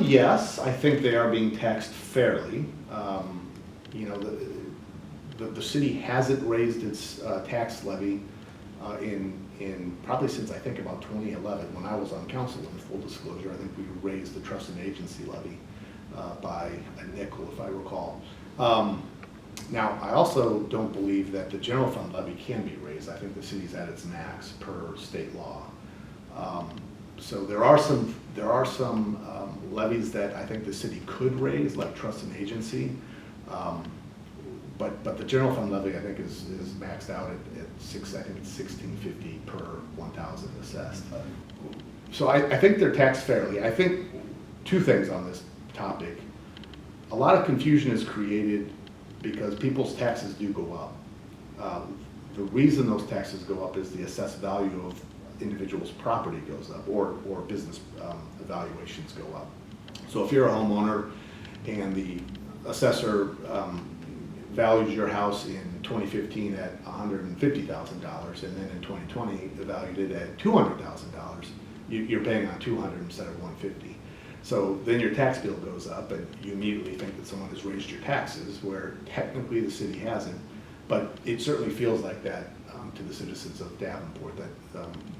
Yes, I think they are being taxed fairly. You know, the city hasn't raised its tax levy in probably since I think about 2011 when I was on council. In full disclosure, I think we raised the trust and agency levy by a nickel, if I recall. Now, I also don't believe that the general fund levy can be raised. I think the city's at its max per state law. So there are some levies that I think the city could raise, like trust and agency. But the general fund levy, I think, is maxed out at I think it's $16.50 per 1,000 assessed. So I think they're taxed fairly. I think two things on this topic. A lot of confusion is created because people's taxes do go up. The reason those taxes go up is the assessed value of individuals' property goes up, or business evaluations go up. So if you're a homeowner and the assessor values your house in 2015 at $150,000, and then in 2020 evaluated it at $200,000, you're paying on 200 instead of 150. So then your tax bill goes up, and you immediately think that someone has raised your taxes, where technically the city hasn't. But it certainly feels like that to the citizens of Davenport,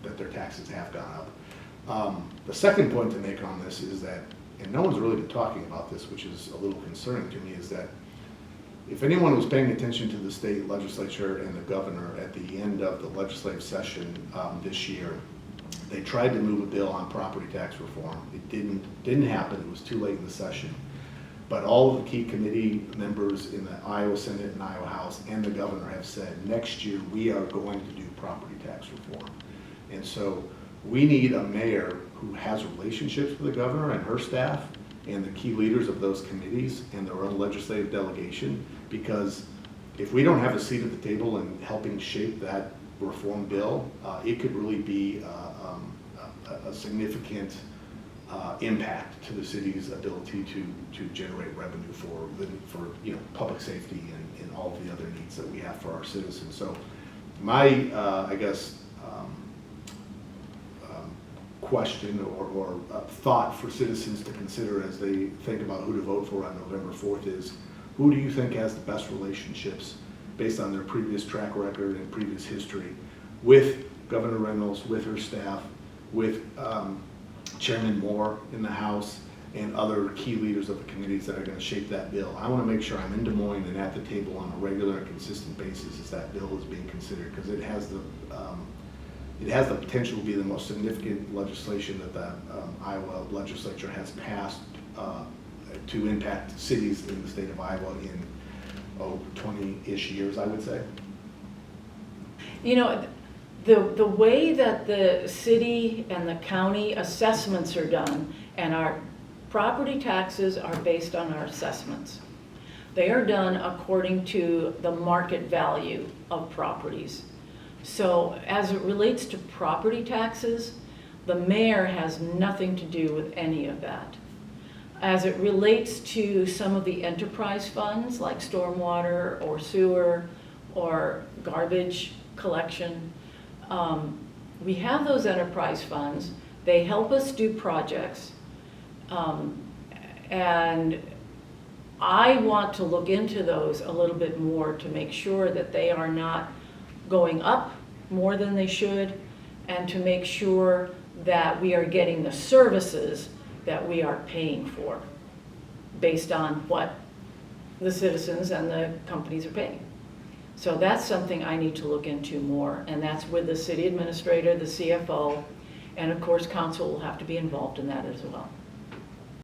that their taxes have gone up. The second point to make on this is that, and no one's really been talking about this, which is a little concerning to me, is that if anyone was paying attention to the state legislature and the governor at the end of the legislative session this year, they tried to move a bill on property tax reform. It didn't happen. It was too late in the session. But all of the key committee members in the Iowa Senate and Iowa House and the governor have said next year we are going to do property tax reform. And so we need a mayor who has relationships with the governor and her staff and the key leaders of those committees and their own legislative delegation, because if we don't have a seat at the table in helping shape that reform bill, it could really be a significant impact to the city's ability to generate revenue for public safety and all of the other needs that we have for our citizens. So my I guess question or thought for citizens to consider as they think about who to vote for on November 4th is, who do you think has the best relationships based on their previous track record and previous history with Governor Reynolds, with her staff, with Chairman Moore in the House, and other key leaders of the committees that are going to shape that bill. I want to make sure I'm in Des Moines and at the table on a regular and consistent basis as that bill is being considered, because it has the potential to be the most significant legislation that the Iowa legislature has passed to impact cities in the state of Iowa in 20-ish years, I would say. You know, the way that the city and the county assessments are done, and our property taxes are based on our assessments. They are done according to the market value of properties. So as it relates to property taxes, the mayor has nothing to do with any of that. As it relates to some of the enterprise funds like stormwater or sewer or garbage collection, we have those enterprise funds. They help us do projects. And I want to look into those a little bit more to make sure that they are not going up more than they should, and to make sure that we are getting the services that we are paying for based on what the citizens and the companies are paying. So that's something I need to look into more, and that's with the city administrator, the CFO, and of course council will have to be involved in that as well.